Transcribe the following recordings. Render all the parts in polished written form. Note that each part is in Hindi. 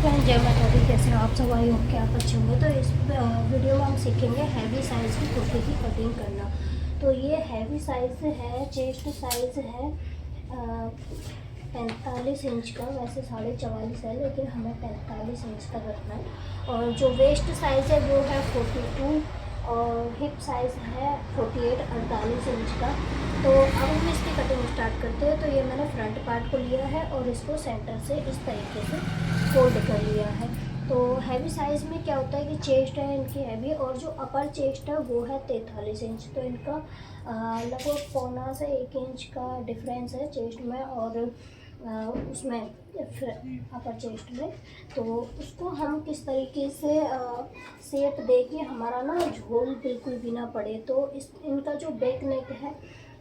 फ्रेंड जय माता दी। कैसे हो आप सब? आई हो क्या आप अच्छे होंगे। तो इस वीडियो में हम सीखेंगे हैवी साइज़ की कुर्ती की कटिंग करना। तो ये हैवी साइज़ है, चेस्ट साइज़ है 45 इंच का। वैसे 44.5 है लेकिन हमें 45 इंच का रखना है। और जो वेस्ट साइज़ है वो है 42 और हिप साइज़ है 48 इंच का। तो अब हम इसकी कटिंग स्टार्ट करते हैं। तो ये मैंने फ्रंट पार्ट को लिया है और इसको सेंटर से इस तरीके से फोल्ड कर लिया है। तो हैवी साइज़ में क्या होता है कि चेस्ट है इनकी हैवी, और जो अपर चेस्ट है वो है 43 इंच। तो इनका लगभग 1.25 से 1 इंच का डिफरेंस है चेस्ट में और उसमें अपर चेस्ट में। तो उसको हम किस तरीके से शेप दे के हमारा ना झोल बिल्कुल भी ना पड़े। तो इनका जो बैक नेक है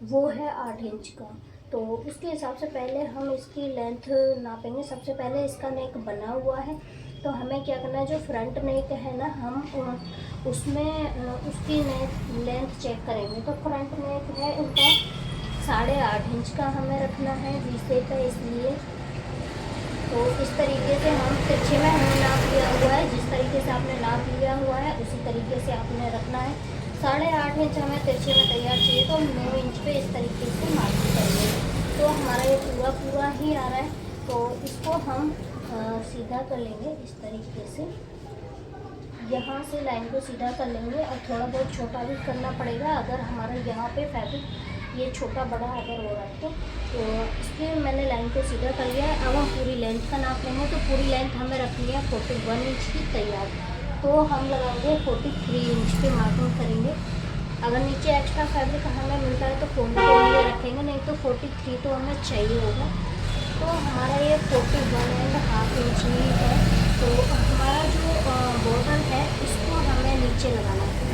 वो है 8 इंच का। तो उसके हिसाब से पहले हम इसकी लेंथ नापेंगे। सबसे पहले इसका नेक बना हुआ है तो हमें क्या करना है, जो फ्रंट नेक है ना हम उसमें उसकी लेंथ चेक करेंगे। तो फ्रंट नेक है इनका 8.5 इंच का हमें रखना है, वी शेप है इसलिए। तो इस तरीके से हम तिरछे में हमने नाप लिया हुआ है। जिस तरीके से आपने नाप लिया हुआ है उसी तरीके से आपने रखना है। 8.5 इंच हमें तिरछे में तैयार चाहिए तो हम 9 इंच पे इस तरीके से मार्किंग करेंगे। तो हमारा ये पूरा ही आ रहा है। तो इसको हम सीधा कर लेंगे इस तरीके से। यहाँ से लाइन को सीधा कर लेंगे और थोड़ा बहुत छोटा भी करना पड़ेगा अगर हमारा यहाँ पे फैब्रिक ये छोटा बड़ा अगर हो रहा है तो इसलिए मैंने लाइन को सीधा कर लिया है। अब हम पूरी लेंथ का नाप लेंगे। तो पूरी लेंथ हमें रखनी है 41 इंच की तैयार। तो हम लगाएंगे 43 इंच की मार्किंग करेंगे। अगर नीचे एक्स्ट्रा फैब्रिक हमें मिलता है तो 40 के लिए रखेंगे, नहीं तो 43 तो हमें चाहिए होगा। तो हमारा ये 41.5 इंच ही है। तो हमारा जो बॉर्डर है इसको हमें नीचे लगाना है।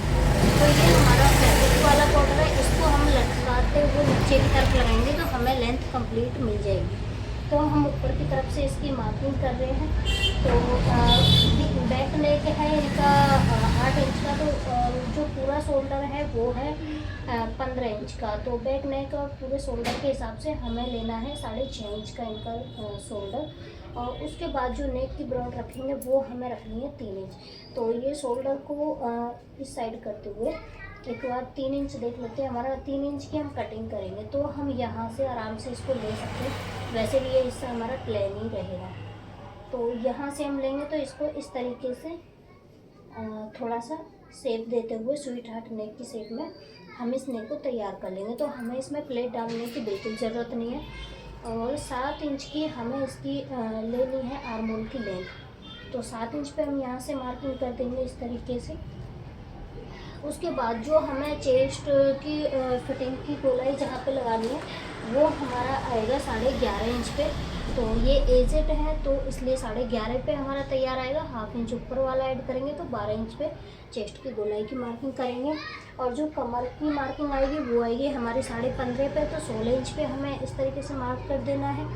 तो ये हमारा फैब्रिक वाला बॉर्डर है, इसको हम लटकाते हुए नीचे की तरफ लगाएंगे तो हमें लेंथ कंप्लीट मिल जाएगी। तो हम ऊपर की तरफ से इसकी मार्किंग कर रहे हैं। तो बैक नेक है इनका 8 इंच का। तो जो पूरा शोल्डर है वो है 15 इंच का। तो बैक नेक और पूरे शोल्डर के हिसाब से हमें लेना है 6.5 इंच का इनका शोल्डर। और उसके बाद जो नेक की ब्रॉड रखेंगे वो हमें रखनी है 3 इंच। तो ये शोल्डर को इस साइड करते हुए एक बार 3 इंच देख लेते हैं। हमारा 3 इंच की हम कटिंग करेंगे तो हम यहाँ से आराम से इसको ले सकते हैं। वैसे भी ये हिस्सा हमारा प्लेन ही रहेगा। तो यहाँ से हम लेंगे तो इसको इस तरीके से थोड़ा सा शेप देते हुए स्वीट हार्ट नेक की शेप में हम इस नेक को तैयार कर लेंगे। तो हमें इसमें प्लेट डालने की बिल्कुल ज़रूरत नहीं है। और 7 इंच की हमें इसकी लेनी है आर्म होल की लेंथ। तो 7 इंच पे हम यहाँ से मार्किंग कर देंगे इस तरीके से। उसके बाद जो हमें चेस्ट की फिटिंग की गोलाई जहाँ पे लगानी है वो हमारा आएगा 11.5 इंच पे। तो ये एजेड है तो इसलिए 11.5 पे हमारा तैयार आएगा। हाफ इंच ऊपर वाला ऐड करेंगे तो 12 इंच पे चेस्ट की गोलाई की मार्किंग करेंगे। और जो कमर की मार्किंग आएगी वो आएगी हमारी 15.5 पे। तो 16 इंच पे हमें इस तरीके से मार्क कर देना है।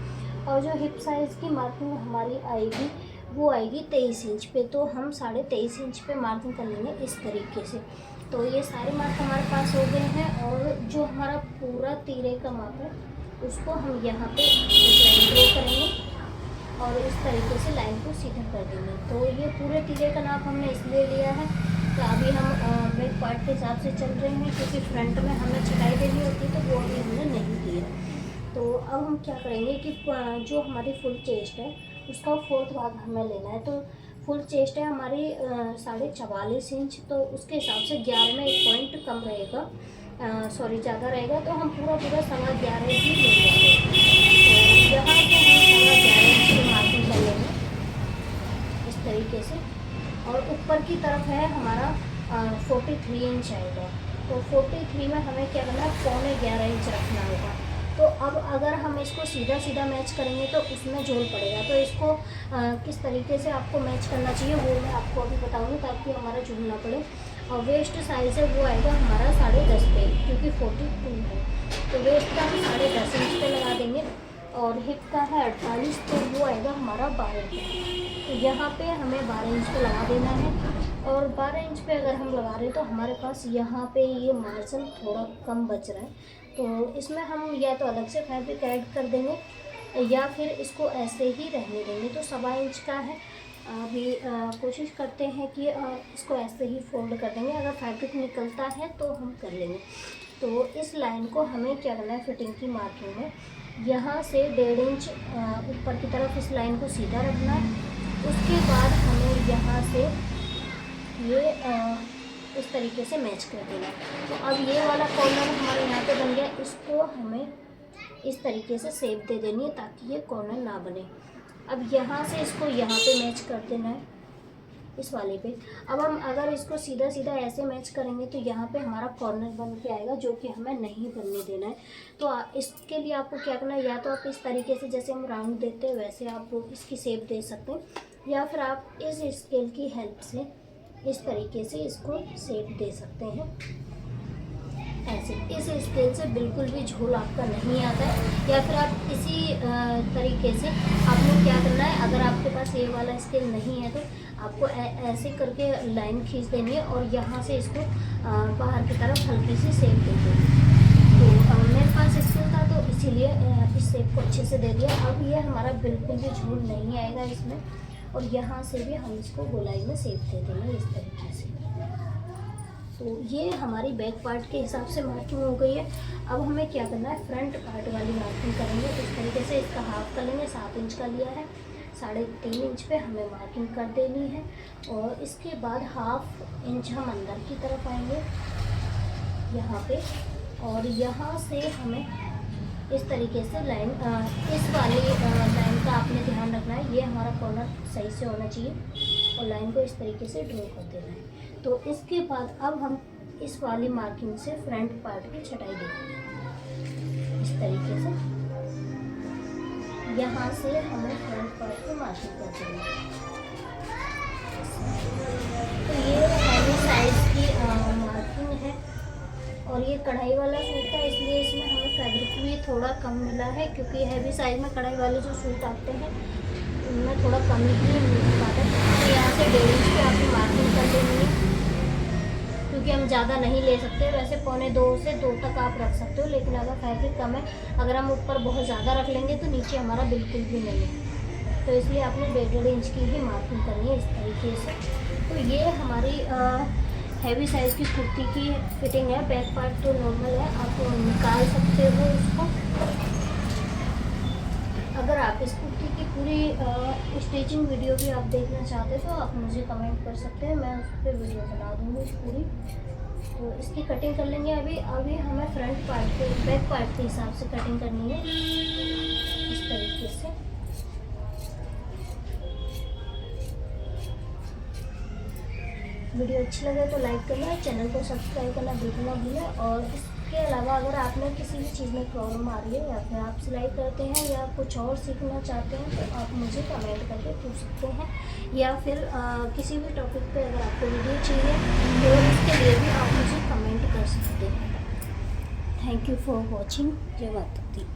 और जो हिप साइज़ की मार्किंग हमारी आएगी वो आएगी 23 इंच पे। तो हम 23.5 इंच पे मार्किंग कर लेंगे इस तरीके से। तो ये सारे मार्क हमारे पास हो गए हैं। और जो हमारा पूरा तीरे का माप है उसको हम यहाँ पे एक लाइन ड्रॉ करेंगे और इस तरीके से लाइन को सीधा कर देंगे। तो ये पूरे तीरे का नाप हमने इसलिए लिया है तो अभी हम बैक पार्ट के हिसाब से चल रहे हैं क्योंकि फ्रंट में हमें छटाई देनी होती है तो वो अभी हमने नहीं दी है। तो अब हम क्या करेंगे कि जो हमारी फुल चेस्ट है उसका 4th भाग हमें लेना है। तो फुल चेस्ट है हमारी 44.5 इंच। तो उसके हिसाब से 11 में 1 पॉइंट कम रहेगा, सॉरी ज़्यादा रहेगा। तो हम पूरा 11.5 ही लेंगे। तो यहाँ पे हम 11.5 इंच की मार्किंग कर लेंगे इस तरीके से। और ऊपर की तरफ है हमारा 43 इंच आएगा। तो 43 में हमें क्या करना है, 11.25 इंच रखना होगा। तो अब अगर हम इसको सीधा मैच करेंगे तो उसमें झोल पड़ेगा। तो इसको किस तरीके से आपको मैच करना चाहिए वो मैं आपको अभी बताऊँगी ताकि हमारा झोल ना पड़े। और वेस्ट साइज़ है वो आएगा हमारा 10.5 पे क्योंकि 42 है। तो वेस्ट का हम 10.5 इंच पे लगा देंगे। और हिप का है 48 तो वो आएगा हमारा 12 इंच। तो यहाँ पे हमें 12 इंच पे लगा देना है। और 12 इंच पे अगर हम लगा रहे हैं तो हमारे पास यहाँ पे ये मार्जिन थोड़ा कम बच रहा है। तो इसमें हम या तो अलग से फैब्रिक ऐड कर देंगे या फिर इसको ऐसे ही रहने देंगे। तो 1.25 इंच का है अभी कोशिश करते हैं कि इसको ऐसे ही फोल्ड कर देंगे, अगर फैब्रिक निकलता है तो हम कर लेंगे। तो इस लाइन को हमें क्या करना है, फिटिंग की मार्किंग में यहाँ से 1.5 इंच ऊपर की तरफ इस लाइन को सीधा रखना है। उसके बाद हमें यहाँ से ये इस तरीके से मैच कर देना है। तो अब ये वाला कॉर्नर हमारे यहाँ पे बन गया, इसको हमें इस तरीके से शेप दे देनी है ताकि ये कॉर्नर ना बने। अब यहाँ से इसको यहाँ पे मैच कर देना है, इस वाले पे। अब हम अगर इसको सीधा सीधा ऐसे मैच करेंगे तो यहाँ पे हमारा कॉर्नर बन के आएगा, जो कि हमें नहीं बनने देना है। तो इसके लिए आपको क्या करना है, या तो आप इस तरीके से जैसे हम राउंड देते हैं वैसे आप इसकी शेप दे सकते हैं, या फिर आप इस स्केल की हेल्प से इस तरीके से इसको शेप दे सकते हैं। ऐसे इस स्केल से बिल्कुल भी झोल आपका नहीं आता है। या फिर आप इसी तरीके से आपको क्या करना है, अगर आपके पास ये वाला स्केल नहीं है तो आपको ऐसे करके लाइन खींच देनी है और यहाँ से इसको बाहर की तरफ हल्की सी शेप दे देनी है। तो मेरे पास स्केल था तो इसीलिए इस शेप को अच्छे से दे दिया। अब ये हमारा बिल्कुल भी झोल नहीं आएगा इसमें, और यहाँ से भी हम इसको गोलाई में शेप दे देंगे इस तरीके से। तो ये हमारी बैक पार्ट के हिसाब से मार्किंग हो गई है। अब हमें क्या करना है, फ्रंट पार्ट वाली मार्किंग करेंगे। इस तरीके से इसका हाफ कर लेंगे, 7 इंच का लिया है, 3.5 इंच पे हमें मार्किंग कर देनी है। और इसके बाद 1/2 इंच हम अंदर की तरफ आएंगे यहाँ पे, और यहाँ से हमें इस तरीके से लाइन, इस वाली लाइन का आपने ध्यान रखना है, ये हमारा कॉर्नर सही से होना चाहिए और लाइन को इस तरीके से ड्रॉ कर देना है। तो इसके बाद अब हम इस वाली मार्किंग से फ्रंट पार्ट की छटाई देंगे इस तरीके से। यहाँ से हमें फ्रंट पार्ट की मार्किंग कर देनी है। तो ये हैवी साइज की मार्किंग है, और ये कढ़ाई वाला सूट था इसलिए इसमें हमें फैब्रिक भी थोड़ा कम मिला है, क्योंकि हैवी साइज़ में कढ़ाई वाले जो सूट आते हैं उनमें थोड़ा कम ही मिल पाता है। तो यहाँ से 1.5 इंच पे आपकी मार्किंग कर देनी है, क्योंकि हम ज़्यादा नहीं ले सकते। वैसे 1.25 से 2 तक आप रख सकते हो, लेकिन अगर फैब्रिक कम है, अगर हम ऊपर बहुत ज़्यादा रख लेंगे तो नीचे हमारा बिल्कुल भी नहीं है। तो इसलिए आपने 1.5 इंच की ही मार्किंग करनी है इस तरीके से। तो ये हमारी हैवी साइज़ की कुर्ती की फिटिंग है। बैक पार्ट तो नॉर्मल है, आप निकाल सकते हो इसको। अगर आप इस कुर्ती की पूरी स्टिचिंग वीडियो भी आप देखना चाहते हो तो आप मुझे कमेंट कर सकते हैं, मैं उस पर वीडियो बना दूँगी पूरी। तो इसकी कटिंग कर लेंगे। अभी हमें फ्रंट पार्ट के बैक पार्ट के हिसाब से कटिंग करनी है इस तरीके से। वीडियो अच्छी लगे तो लाइक करना, चैनल को सब्सक्राइब करना बिल्कुल ना भूलें। और इसके अलावा अगर आपने किसी भी चीज़ में प्रॉब्लम आ रही है, या फिर आप सिलाई करते हैं या कुछ और सीखना चाहते हैं, तो आप मुझे कमेंट करके पूछ सकते हैं, या फिर किसी भी टॉपिक पे अगर आपको वीडियो चाहिए तो इसके लिए भी आप मुझे कमेंट कर सकते हैं। Thank you for watching. जय माता दी।